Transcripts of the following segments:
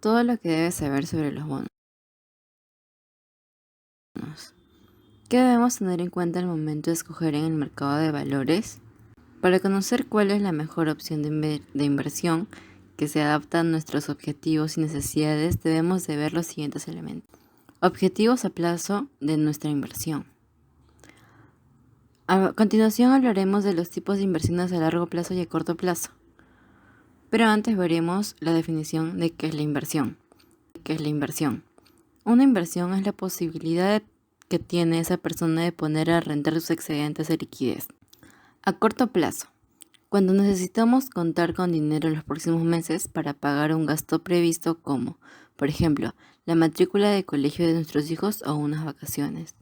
Todo lo que debes saber sobre los bonos. ¿Qué debemos tener en cuenta al momento de escoger en el mercado de valores? Para conocer cuál es la mejor opción de inversión que se adapta a nuestros objetivos y necesidades, debemos de ver los siguientes elementos. Objetivos a plazo de nuestra inversión. A continuación hablaremos de los tipos de inversiones a largo plazo y a corto plazo. Pero antes veremos la definición de qué es la inversión. Una inversión es la posibilidad que tiene esa persona de poner a rentar sus excedentes de liquidez. A corto plazo, cuando necesitamos contar con dinero en los próximos meses para pagar un gasto previsto como, por ejemplo, la matrícula de colegio de nuestros hijos o unas vacaciones.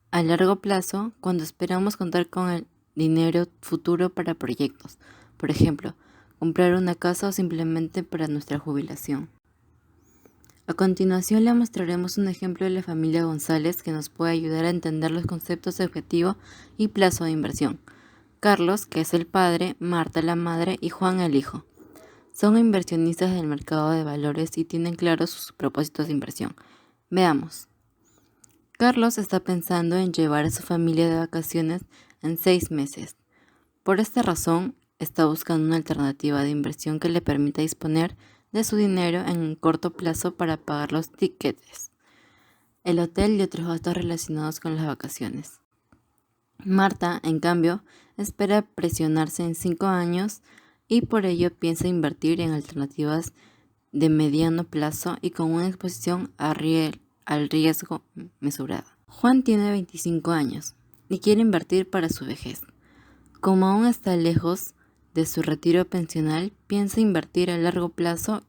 A largo plazo, cuando esperamos contar con el dinero futuro para proyectos, por ejemplo, comprar una casa o simplemente para nuestra jubilación. A continuación le mostraremos un ejemplo de la familia González que nos puede ayudar a entender los conceptos de objetivo y plazo de inversión. Carlos, que es el padre, Marta la madre y Juan el hijo. Son inversionistas del mercado de valores y tienen claros sus propósitos de inversión. Veamos. Carlos está pensando en llevar a su familia de vacaciones en 6 meses. Por esta razón, está buscando una alternativa de inversión que le permita disponer de su dinero en un corto plazo para pagar los tiquetes, el hotel y otros gastos relacionados con las vacaciones. Marta, en cambio, espera presionarse en 5 años y por ello piensa invertir en alternativas de mediano plazo y con una exposición al riesgo mesurada. Juan tiene 25 años y quiere invertir para su vejez. Como aún está lejos de su retiro pensional, piensa invertir a largo plazo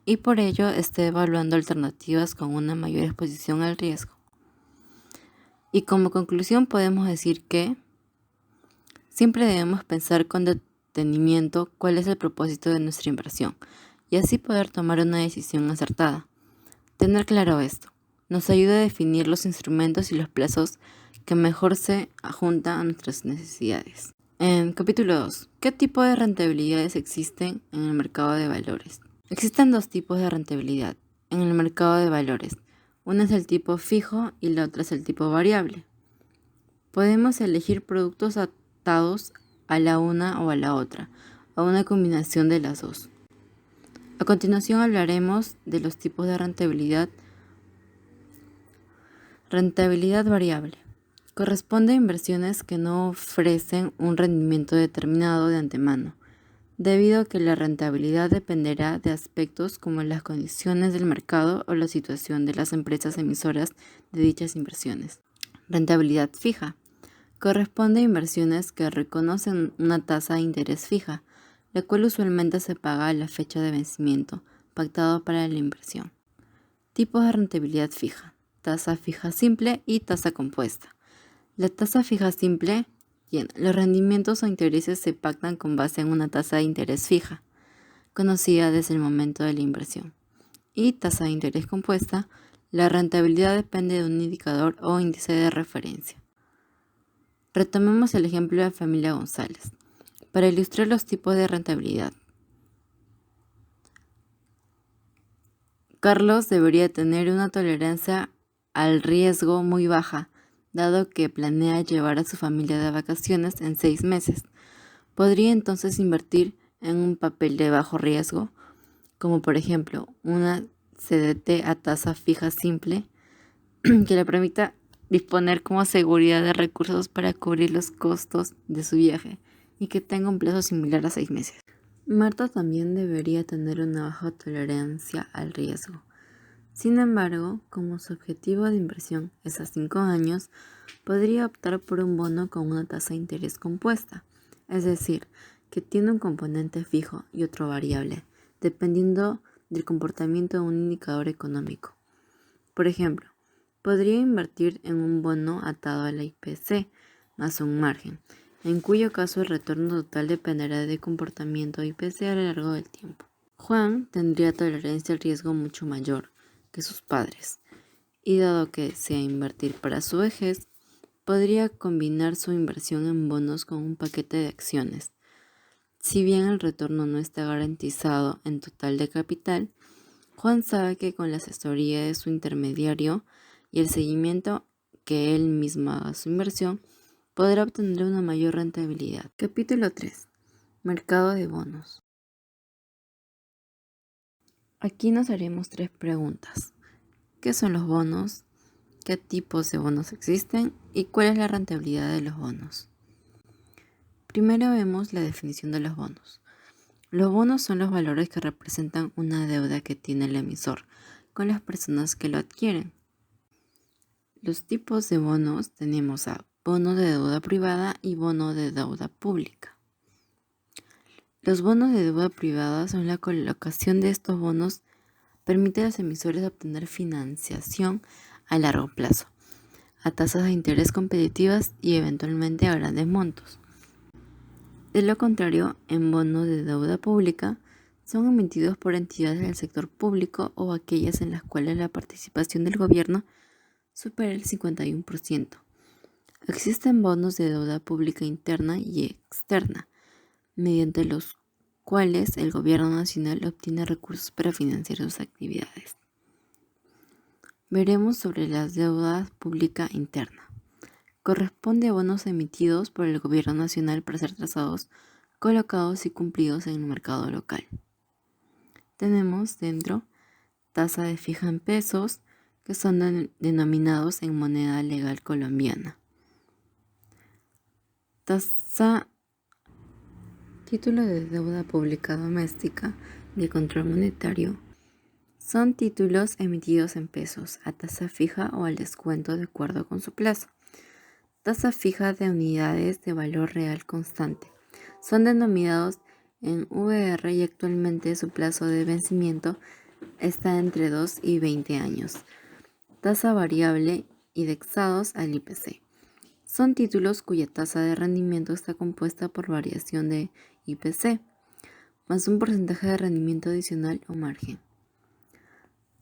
y por ello está evaluando alternativas con una mayor exposición al riesgo. Y como conclusión podemos decir que siempre debemos pensar con detenimiento cuál es el propósito de nuestra inversión y así poder tomar una decisión acertada. Tener claro esto nos ayuda a definir los instrumentos y los plazos que mejor se ajustan a nuestras necesidades. En capítulo 2. ¿Qué tipo de rentabilidades existen en el mercado de valores? Existen 2 tipos de rentabilidad en el mercado de valores. Una es el tipo fijo y la otra es el tipo variable. Podemos elegir productos atados a la una o a la otra, o una combinación de las dos. A continuación hablaremos de los tipos de rentabilidad. Rentabilidad variable. Corresponde a inversiones que no ofrecen un rendimiento determinado de antemano, debido a que la rentabilidad dependerá de aspectos como las condiciones del mercado o la situación de las empresas emisoras de dichas inversiones. Rentabilidad fija. Corresponde a inversiones que reconocen una tasa de interés fija, la cual usualmente se paga a la fecha de vencimiento pactado para la inversión. Tipos de rentabilidad fija. Tasa fija simple y tasa compuesta. La tasa fija simple, los rendimientos o intereses se pactan con base en una tasa de interés fija, conocida desde el momento de la inversión. Y tasa de interés compuesta, la rentabilidad depende de un indicador o índice de referencia. Retomemos el ejemplo de la familia González, para ilustrar los tipos de rentabilidad. Carlos debería tener una tolerancia al riesgo muy baja, dado que planea llevar a su familia de vacaciones en 6 meses. Podría entonces invertir en un papel de bajo riesgo, como por ejemplo una CDT a tasa fija simple, que le permita disponer como seguridad de recursos para cubrir los costos de su viaje y que tenga un plazo similar a 6 meses. Marta también debería tener una baja tolerancia al riesgo. Sin embargo, como su objetivo de inversión es a 5 años, podría optar por un bono con una tasa de interés compuesta, es decir, que tiene un componente fijo y otro variable, dependiendo del comportamiento de un indicador económico. Por ejemplo, podría invertir en un bono atado a la IPC más un margen, en cuyo caso el retorno total dependerá del comportamiento de IPC a lo largo del tiempo. Juan tendría tolerancia al riesgo mucho mayor que sus padres, y dado que desea invertir para su vejez, podría combinar su inversión en bonos con un paquete de acciones. Si bien el retorno no está garantizado en total de capital, Juan sabe que con la asesoría de su intermediario y el seguimiento que él mismo haga su inversión, podrá obtener una mayor rentabilidad. Capítulo 3. Mercado de bonos. Aquí nos haremos 3 preguntas. ¿Qué son los bonos? ¿Qué tipos de bonos existen? ¿Y cuál es la rentabilidad de los bonos? Primero vemos la definición de los bonos. Los bonos son los valores que representan una deuda que tiene el emisor con las personas que lo adquieren. Los tipos de bonos tenemos a bono de deuda privada y bono de deuda pública. Los bonos de deuda privada son la colocación de estos bonos permite a los emisores obtener financiación a largo plazo, a tasas de interés competitivas y eventualmente a grandes montos. De lo contrario, en bonos de deuda pública son emitidos por entidades del sector público o aquellas en las cuales la participación del gobierno supera el 51%. Existen bonos de deuda pública interna y externa, mediante los cuales el gobierno nacional obtiene recursos para financiar sus actividades. Veremos sobre la deuda pública interna. Corresponde a bonos emitidos por el gobierno nacional para ser trazados, colocados y cumplidos en el mercado local. Tenemos dentro tasa de fija en pesos, que son denominados en moneda legal colombiana. Título de deuda pública doméstica de control monetario. Son títulos emitidos en pesos, a tasa fija o al descuento de acuerdo con su plazo. Tasa fija de unidades de valor real constante. Son denominados en VR y actualmente su plazo de vencimiento está entre 2 y 20 años. Tasa variable indexados al IPC. Son títulos cuya tasa de rendimiento está compuesta por variación de IPC, más un porcentaje de rendimiento adicional o margen.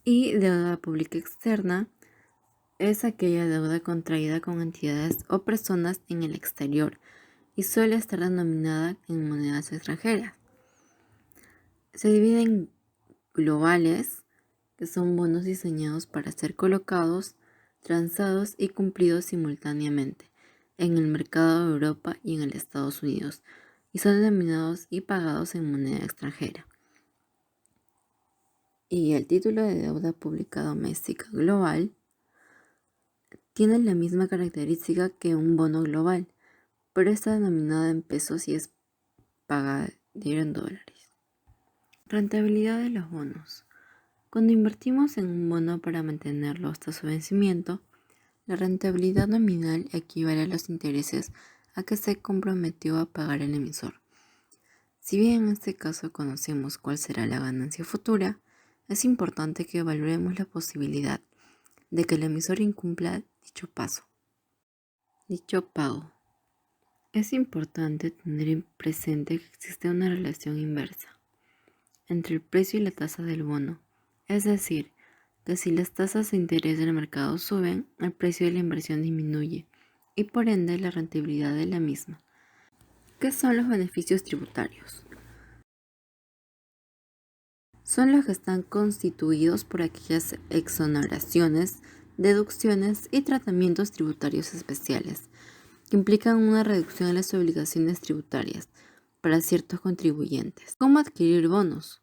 Y deuda pública externa es aquella deuda contraída con entidades o personas en el exterior y suele estar denominada en monedas extranjeras. Se divide en globales, que son bonos diseñados para ser colocados, transados y cumplidos simultáneamente en el mercado de Europa y en el Estados Unidos, y son denominados y pagados en moneda extranjera. Y el título de deuda pública doméstica global tiene la misma característica que un bono global, pero está denominada en pesos y es pagada en dólares. Rentabilidad de los bonos. Cuando invertimos en un bono para mantenerlo hasta su vencimiento, la rentabilidad nominal equivale a los intereses a que se comprometió a pagar el emisor. Si bien en este caso conocemos cuál será la ganancia futura, es importante que evaluemos la posibilidad de que el emisor incumpla dicho pago. Es importante tener presente que existe una relación inversa entre el precio y la tasa del bono, es decir, que si las tasas de interés del mercado suben, el precio de la inversión disminuye y por ende la rentabilidad de la misma. ¿Qué son los beneficios tributarios? Son los que están constituidos por aquellas exoneraciones, deducciones y tratamientos tributarios especiales que implican una reducción en las obligaciones tributarias para ciertos contribuyentes. ¿Cómo adquirir bonos?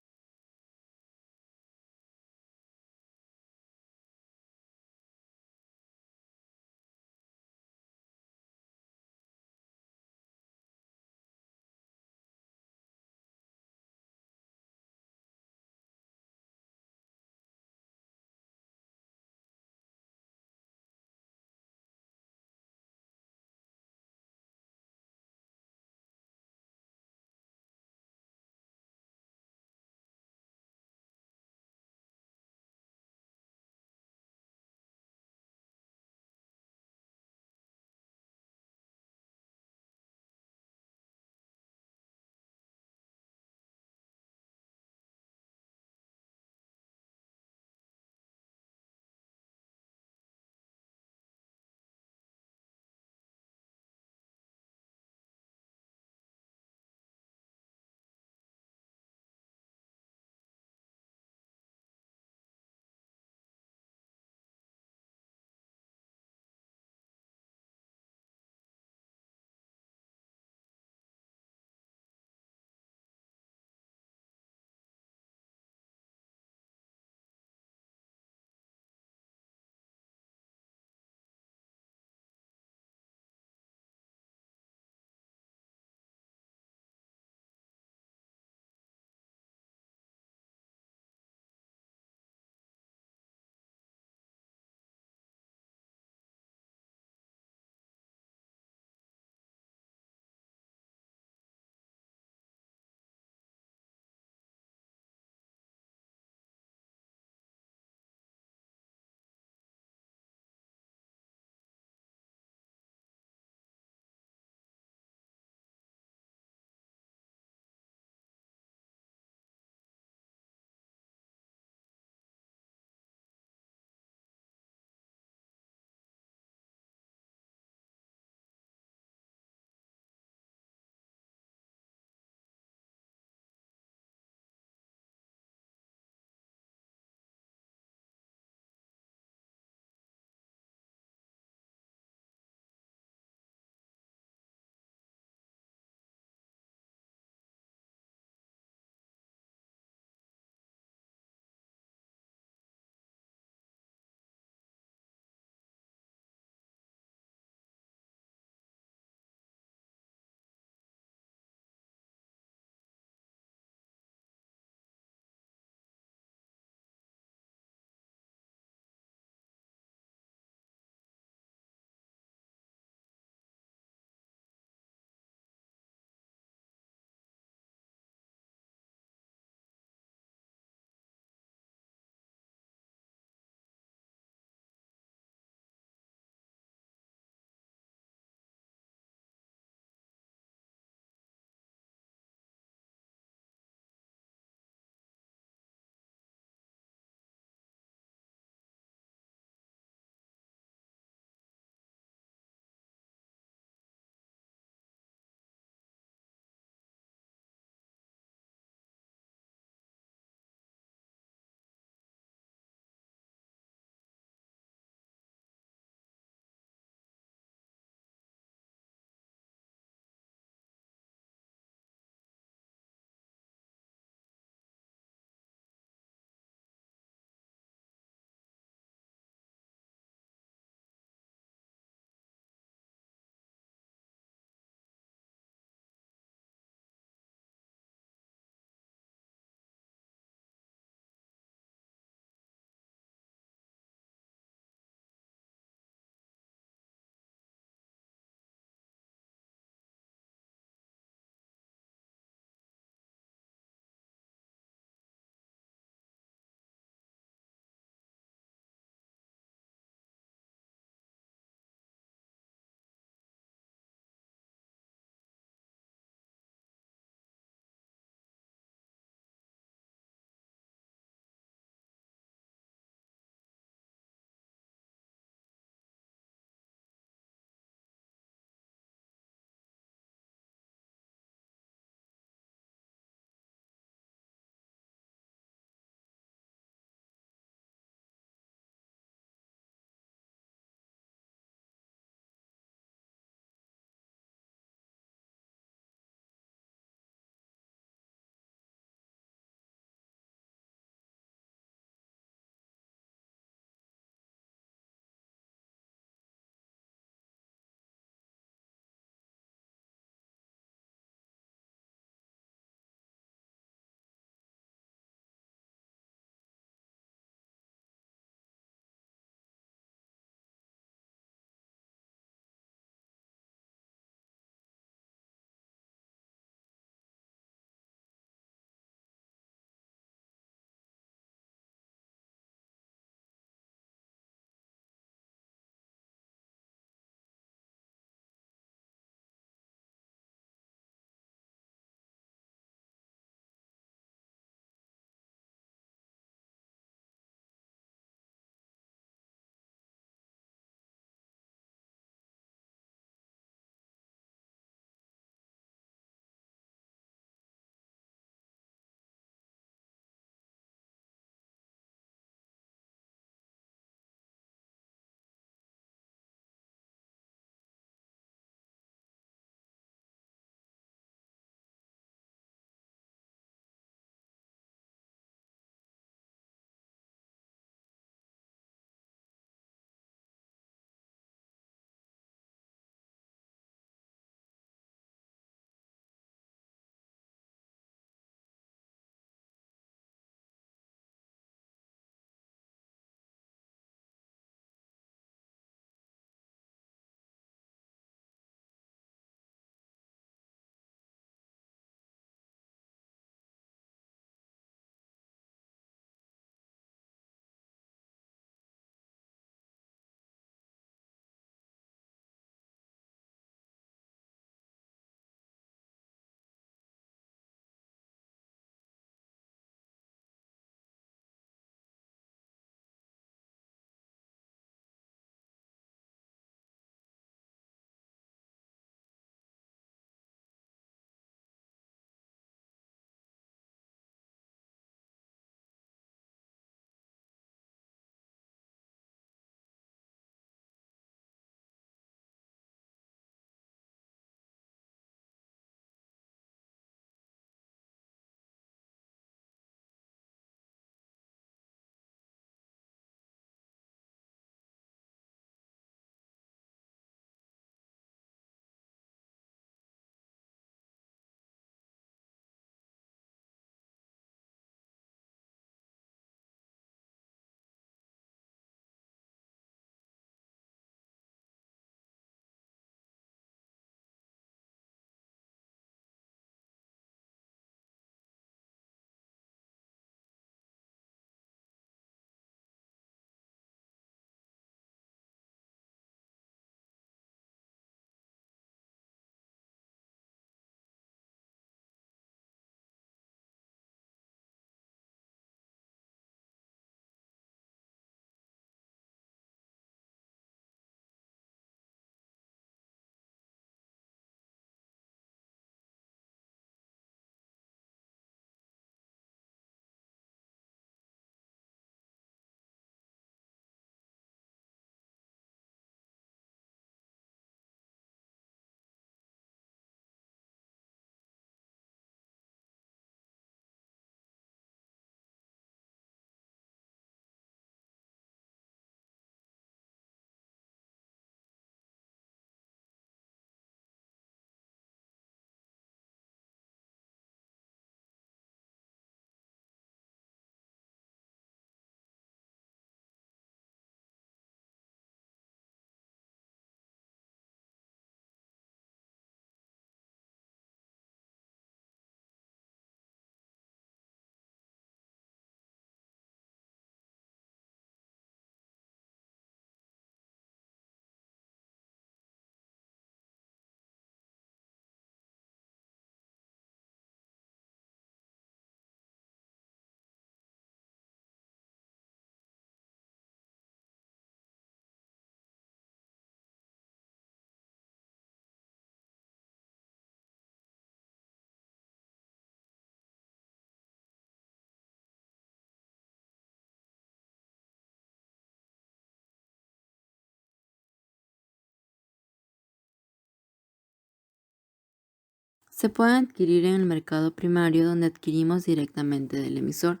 Se pueden adquirir en el mercado primario, donde adquirimos directamente del emisor,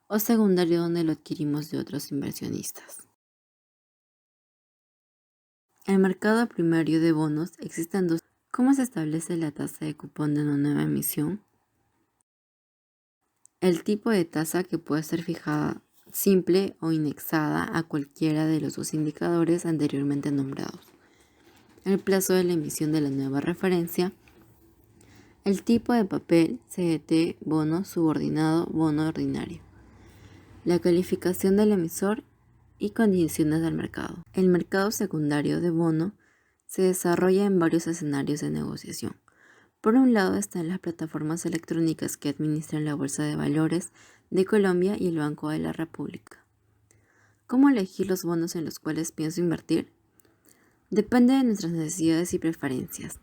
o secundario, donde lo adquirimos de otros inversionistas. En el mercado primario de bonos existen dos. ¿Cómo se establece la tasa de cupón de una nueva emisión? El tipo de tasa, que puede ser fijada simple o indexada a cualquiera de los dos indicadores anteriormente nombrados. El plazo de la emisión de la nueva referencia. El tipo de papel, CDT, bono subordinado, bono ordinario. La calificación del emisor y condiciones del mercado. El mercado secundario de bono se desarrolla en varios escenarios de negociación. Por un lado están las plataformas electrónicas que administran la Bolsa de Valores de Colombia y el Banco de la República. ¿Cómo elegir los bonos en los cuales pienso invertir? Depende de nuestras necesidades y preferencias.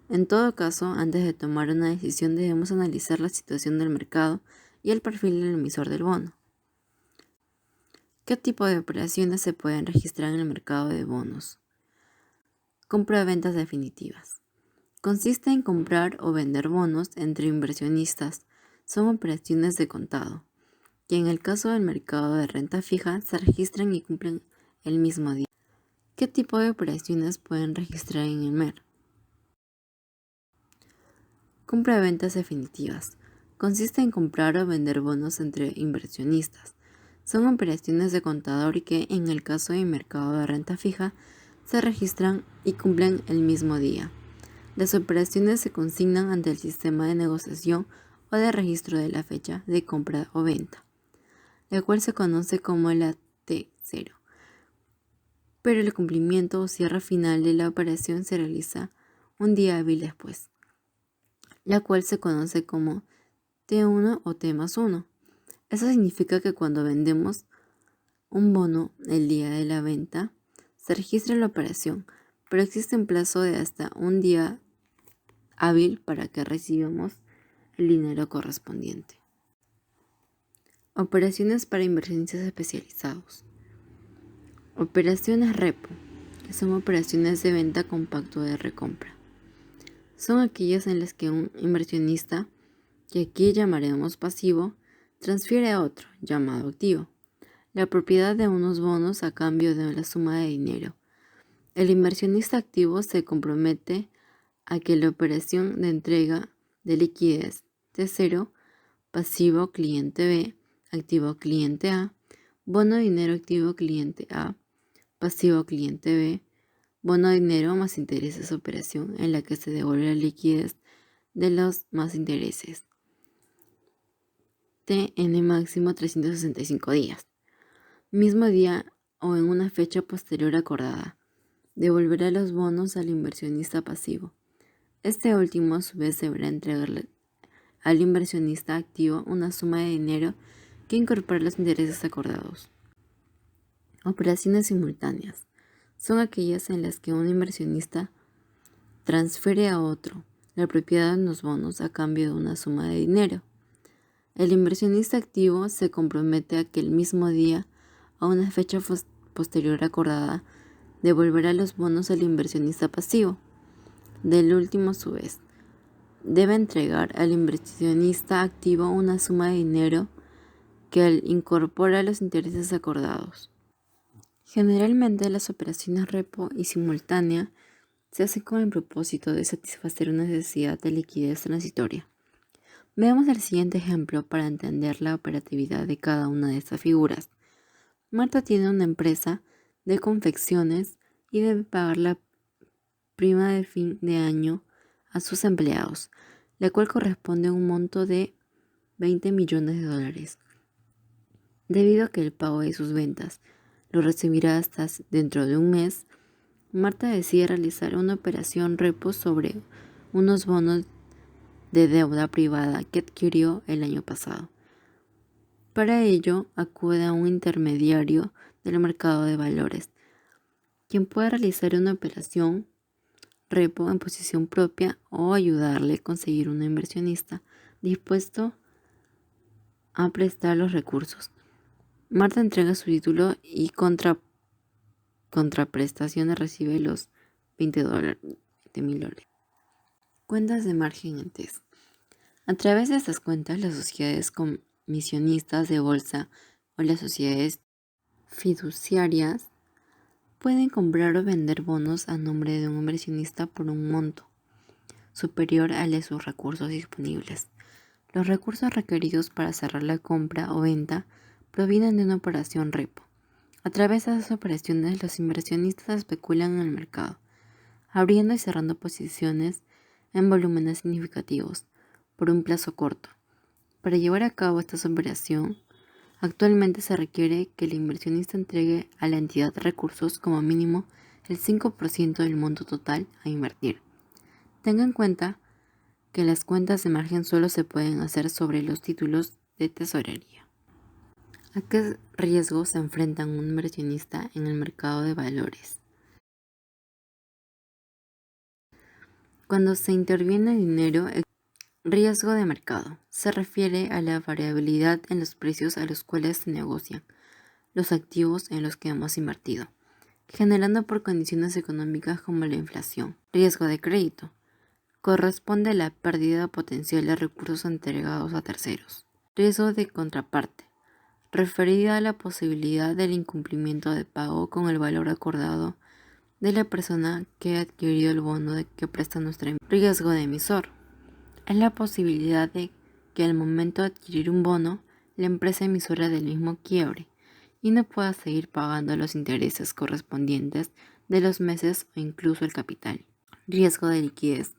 En todo caso, antes de tomar una decisión debemos analizar la situación del mercado y el perfil del emisor del bono. ¿Qué tipo de operaciones se pueden registrar en el mercado de bonos? Compra-ventas definitivas. Consiste en comprar o vender bonos entre inversionistas. Son operaciones de contado, que en el caso del mercado de renta fija se registran y cumplen el mismo día. ¿Qué tipo de operaciones pueden registrar en el MER? Compra-ventas definitivas. Consiste en comprar o vender bonos entre inversionistas. Son operaciones de contador que, en el caso del mercado de renta fija, se registran y cumplen el mismo día. Las operaciones se consignan ante el sistema de negociación o de registro de la fecha de compra o venta, la cual se conoce como la T0. Pero el cumplimiento o cierre final de la operación se realiza un día hábil después, la cual se conoce como T1 o T+1. Eso significa que cuando vendemos un bono el día de la venta, se registra la operación, pero existe un plazo de hasta un día hábil para que recibamos el dinero correspondiente. Operaciones para inversionistas especializados. Operaciones repo, que son operaciones de venta con pacto de recompra. Son aquellas en las que un inversionista, que aquí llamaremos pasivo, transfiere a otro, llamado activo, la propiedad de unos bonos a cambio de la suma de dinero. El inversionista activo se compromete a que la operación de entrega de liquidez T0, pasivo cliente B, activo cliente A, bono dinero activo cliente A, pasivo cliente B, bono dinero más intereses, operación en la que se devuelve la liquidez de los más intereses. TN máximo 365 días. Mismo día o en una fecha posterior acordada. Devolverá los bonos al inversionista pasivo. Este último a su vez deberá entregarle al inversionista activo una suma de dinero que incorpora los intereses acordados. Operaciones simultáneas. Son aquellas en las que un inversionista transfiere a otro la propiedad de unos bonos a cambio de una suma de dinero. El inversionista activo se compromete a que el mismo día, a una fecha posterior acordada, devolverá los bonos al inversionista pasivo. Del último, a su vez, debe entregar al inversionista activo una suma de dinero que incorpora los intereses acordados. Generalmente las operaciones repo y simultánea se hacen con el propósito de satisfacer una necesidad de liquidez transitoria. Veamos el siguiente ejemplo para entender la operatividad de cada una de estas figuras. Marta tiene una empresa de confecciones y debe pagar la prima de fin de año a sus empleados, la cual corresponde a un monto de $20 millones. Debido a que el pago de sus ventas lo recibirá hasta dentro de un mes, Marta decide realizar una operación repo sobre unos bonos de deuda privada que adquirió el año pasado. Para ello, acude a un intermediario del mercado de valores, quien puede realizar una operación repo en posición propia o ayudarle a conseguir un inversionista dispuesto a prestar los recursos. Marta entrega su título y contraprestaciones recibe los $20.000. Cuentas de margen en test. A través de estas cuentas, las sociedades comisionistas de bolsa o las sociedades fiduciarias pueden comprar o vender bonos a nombre de un inversionista por un monto superior al de sus recursos disponibles. Los recursos requeridos para cerrar la compra o venta provienen de una operación repo. A través de esas operaciones, los inversionistas especulan en el mercado, abriendo y cerrando posiciones en volúmenes significativos por un plazo corto. Para llevar a cabo esta operación, actualmente se requiere que el inversionista entregue a la entidad recursos como mínimo el 5% del monto total a invertir. Tenga en cuenta que las cuentas de margen solo se pueden hacer sobre los títulos de tesorería. ¿A qué riesgos se enfrenta un inversionista en el mercado de valores? Cuando se interviene dinero, el riesgo de mercado se refiere a la variabilidad en los precios a los cuales se negocian los activos en los que hemos invertido, generando por condiciones económicas como la inflación. Riesgo de crédito corresponde a la pérdida potencial de recursos entregados a terceros. Riesgo de contraparte, referida a la posibilidad del incumplimiento de pago con el valor acordado de la persona que ha adquirido el bono que presta nuestra empresa. Riesgo de emisor, es la posibilidad de que al momento de adquirir un bono, la empresa emisora del mismo quiebre y no pueda seguir pagando los intereses correspondientes de los meses o incluso el capital. Riesgo de liquidez,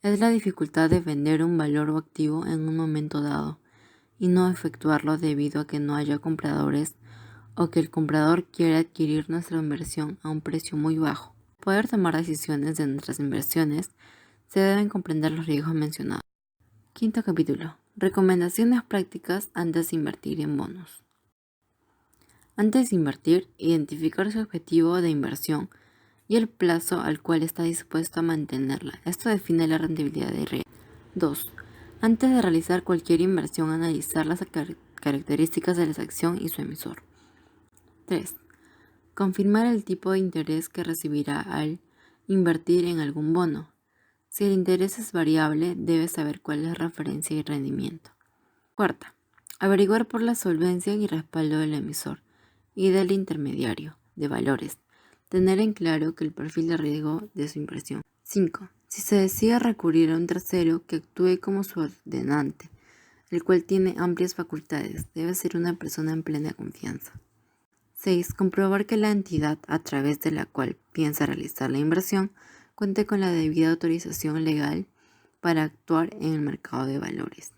es la dificultad de vender un valor o activo en un momento dado y no efectuarlo debido a que no haya compradores o que el comprador quiere adquirir nuestra inversión a un precio muy bajo. Para poder tomar decisiones de nuestras inversiones, se deben comprender los riesgos mencionados. Quinto capítulo. Recomendaciones prácticas antes de invertir en bonos. Antes de invertir, identificar su objetivo de inversión y el plazo al cual está dispuesto a mantenerla. Esto define la rentabilidad de riesgo. 2. Antes de realizar cualquier inversión, analizar las características de la acción y su emisor. 3. Confirmar el tipo de interés que recibirá al invertir en algún bono. Si el interés es variable, debes saber cuál es referencia y rendimiento. 4. Averiguar por la solvencia y respaldo del emisor y del intermediario de valores. Tener en claro que el perfil de riesgo de su inversión. 5. Si se decide recurrir a un tercero que actúe como su ordenante, el cual tiene amplias facultades, debe ser una persona en plena confianza. 6. Comprobar que la entidad a través de la cual piensa realizar la inversión cuente con la debida autorización legal para actuar en el mercado de valores.